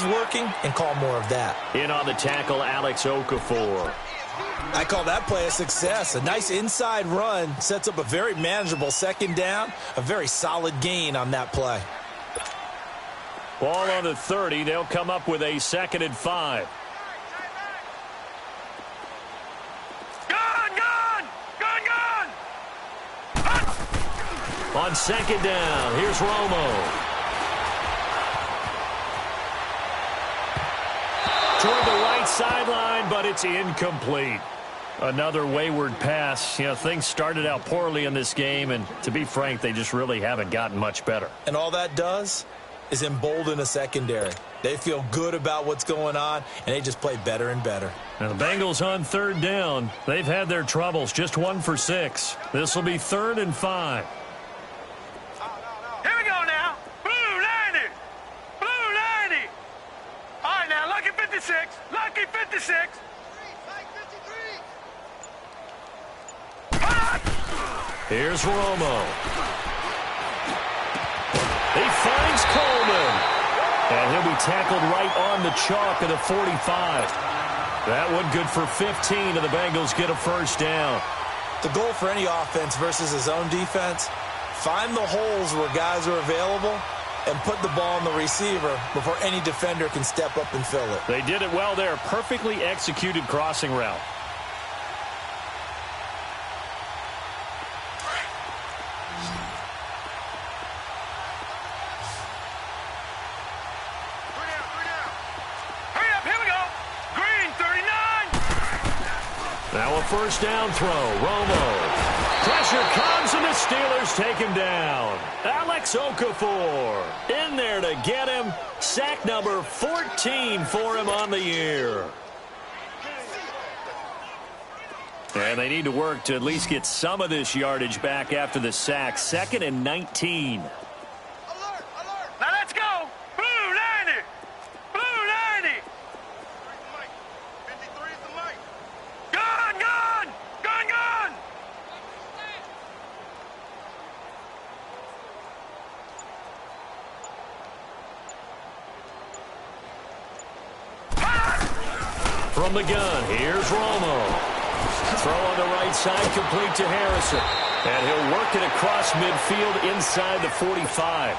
working and call more of that. In on the tackle, Alex Okafor. I call that play a success. A nice inside run sets up a very manageable second down, a very solid gain on that play. Ball on the 30. They'll come up with a 2nd and 5. On 2nd down, here's Romo. Toward the right sideline, but it's incomplete. Another wayward pass. You know, things started out poorly in this game, and to be frank, they just really haven't gotten much better. And all that does is embolden a secondary. They feel good about what's going on, and they just play better and better. Now the Bengals on 3rd down. They've had their troubles, just 1 for 6. This will be 3rd and 5. Here we go now. Blue 90. Blue 90. All right, now, lucky 56. Lucky 56. Here's Romo. He finds Coleman. And he'll be tackled right on the chalk of the 45. That one good for 15, and the Bengals get a 1st down. The goal for any offense versus his own defense, find the holes where guys are available and put the ball on the receiver before any defender can step up and fill it. They did it well there. Perfectly executed crossing route. Now a 1st down throw. Romo. Pressure comes, and the Steelers take him down. Alex Okafor in there to get him. Sack number 14 for him on the year. And they need to work to at least get some of this yardage back after the sack. 2nd and 19. Alert, alert. Now let's go. Blue 90. Blue 90. 53 is the mic. Gun, gun. Gun, gun. From the gun, here's Romo. Throw on the right side, complete to Harrison. And he'll work it across midfield inside the 45.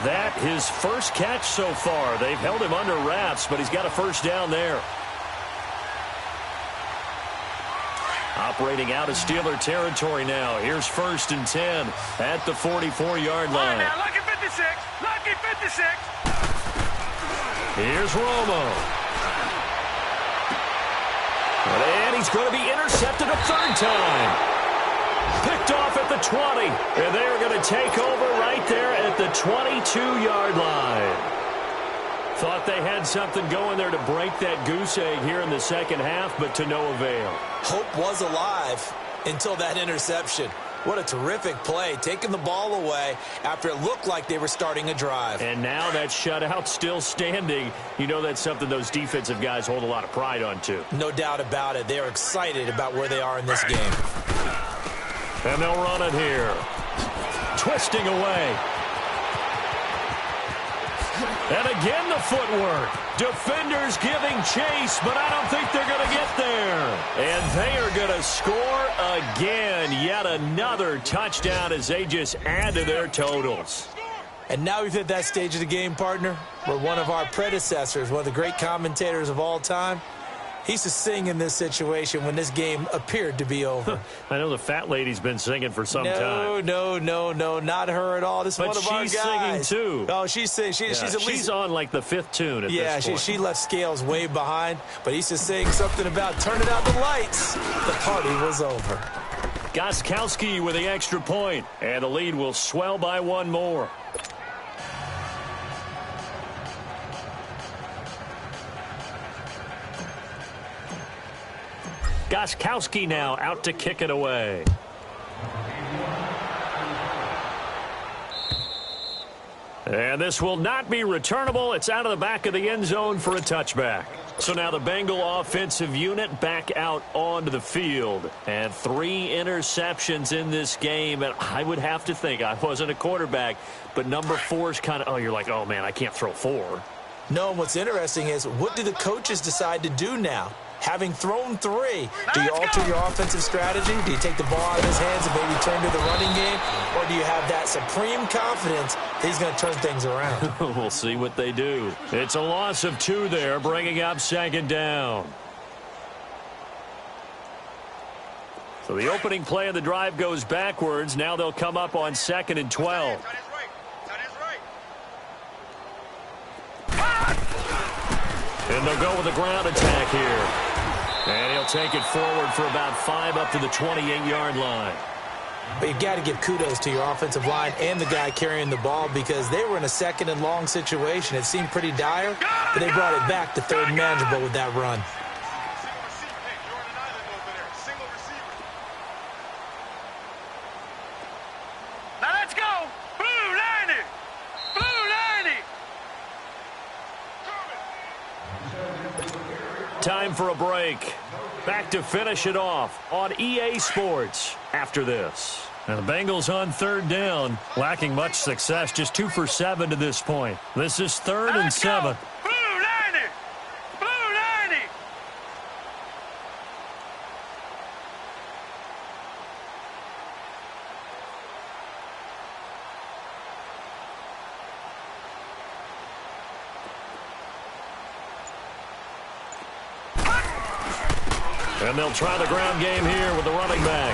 That his first catch so far. They've held him under wraps, but he's got a 1st down there. Operating out of Steeler territory now. Here's 1st and 10 at the 44-yard line. Now, lucky 56. Lucky 56. Here's Romo. And he's going to be intercepted a 3rd time. Picked off at the 20. And they're going to take over right there at the 22-yard line. Thought they had something going there to break that goose egg here in the 2nd half, but to no avail. Hope was alive until that interception. What a terrific play, taking the ball away after it looked like they were starting a drive. And now that shutout still standing. You know that's something those defensive guys hold a lot of pride on, too. No doubt about it. They're excited about where they are in this game. And they'll run it here. Twisting away. And again the footwork. Defenders giving chase, but I don't think they're going to get there. And they are going to score again. Yet another touchdown as they just add to their totals. And now we've hit that stage of the game, partner, where one of our predecessors, one of the great commentators of all time, he used to sing in this situation when this game appeared to be over. I know the fat lady's been singing for some time. No, not her at all. This is one of our guys. But she's singing, too. Oh, she's singing. She's on, like, the 5th tune at this point. She left Scales way behind, but he used to sing something about turning out the lights. The party was over. Gostkowski with the extra point, and the lead will swell by 1 more. Gostkowski now out to kick it away. And this will not be returnable. It's out of the back of the end zone for a touchback. So now the Bengal offensive unit back out onto the field. And 3 interceptions in this game. And I would have to think, I wasn't a quarterback, but number 4 is kind of, you're like, oh, man, I can't throw 4. No, what's interesting is, what do the coaches decide to do now? Having thrown 3, do you alter your offensive strategy? Do you take the ball out of his hands and maybe turn to the running game? Or do you have that supreme confidence that he's going to turn things around? We'll see what they do. It's a loss of 2 there, bringing up 2nd down. So the opening play of the drive goes backwards. Now they'll come up on 2nd and 12. And they'll go with a ground attack here. And he'll take it forward for about 5 up to the 28-yard line. But you've got to give kudos to your offensive line and the guy carrying the ball, because they were in a 2nd and long situation. It seemed pretty dire, but they brought it back to 3rd and manageable with that run. Now let's go. Blue 90. Blue 90. Time for a break. Back to finish it off on EA Sports after this. And the Bengals on 3rd down, lacking much success, just 2 for 7 to this point. This is 3rd and 7. Blue 90. Blue 90. And they'll try the ground game here with the running back.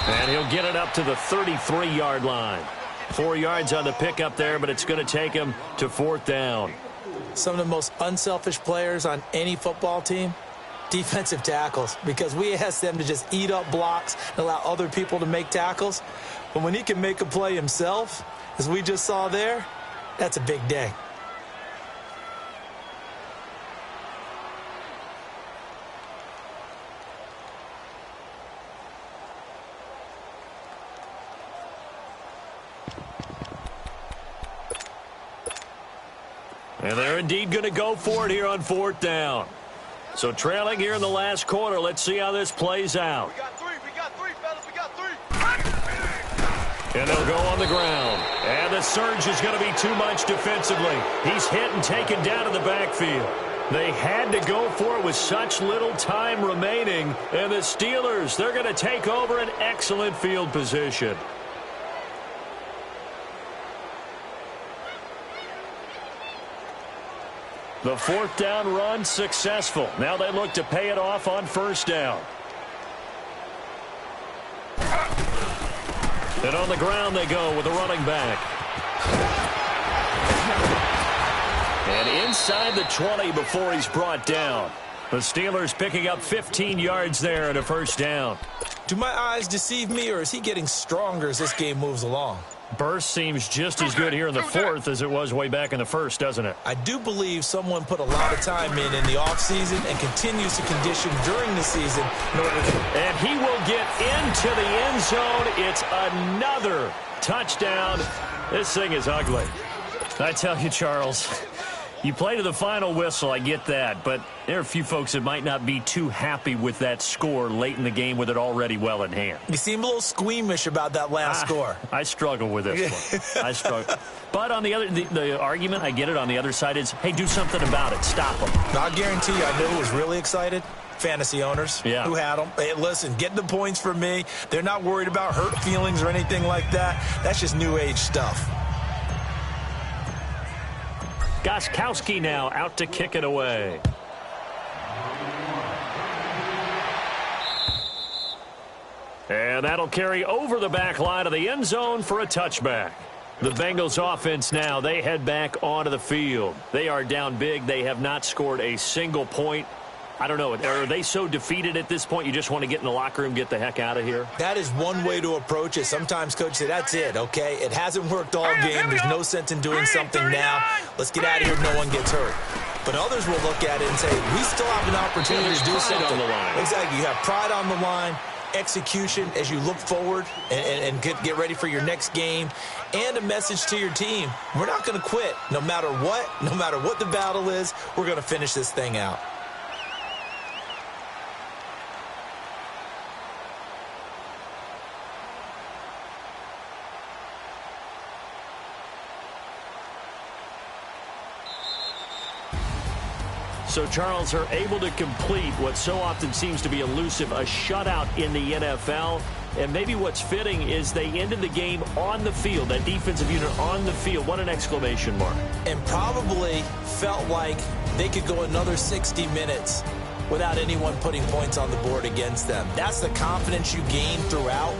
And he'll get it up to the 33-yard line. 4 yards on the pickup there, but it's going to take him to 4th down. Some of the most unselfish players on any football team, defensive tackles, because we ask them to just eat up blocks and allow other people to make tackles. But when he can make a play himself, as we just saw there, that's a big day. And they're indeed going to go for it here on 4th down. So trailing here in the last quarter, let's see how this plays out. We got 3, fellas, we got 3. And they'll go on the ground. And the surge is going to be too much defensively. He's hit and taken down in the backfield. They had to go for it with such little time remaining. And the Steelers, they're going to take over an excellent field position. The 4th down run successful. Now they look to pay it off on 1st down. And on the ground they go with the running back. And inside the 20 before he's brought down. The Steelers picking up 15 yards there and a 1st down. Do my eyes deceive me, or is he getting stronger as this game moves along? Burst seems just as good here in the 4th as it was way back in the 1st, doesn't it? I do believe someone put a lot of time in the offseason and continues to condition during the season in order to... And he will get into the end zone. It's another touchdown. This thing is ugly. I tell you, Charles, you play to the final whistle, I get that, but there are a few folks that might not be too happy with that score late in the game with it already well in hand. You seem a little squeamish about that last score. I struggle with this one. I struggle. But on the other, the argument, I get it, on the other side is, hey, do something about it. Stop them. I'll guarantee you, I knew who was really excited. Fantasy owners who had them. Hey, listen, get the points for me. They're not worried about hurt feelings or anything like that. That's just new age stuff. Gostkowski now out to kick it away. And that'll carry over the back line of the end zone for a touchback. The Bengals offense now, they head back onto the field. They are down big. They have not scored a single point. I don't know. Are they so defeated at this point you just want to get in the locker room, get the heck out of here? That is one way to approach it. Sometimes coaches say, that's it, okay? It hasn't worked all game. There's no sense in doing something now. Let's get out of here. No one gets hurt. But others will look at it and say, we still have an opportunity to do something. On the line. Exactly. You have pride on the line, execution as you look forward and get ready for your next game, and a message to your team. We're not going to quit no matter what the battle is. We're going to finish this thing out. So, Charles, are able to complete what so often seems to be elusive, a shutout in the NFL. And maybe what's fitting is they ended the game on the field, that defensive unit on the field. What an exclamation mark. And probably felt like they could go another 60 minutes without anyone putting points on the board against them. That's the confidence you gain throughout.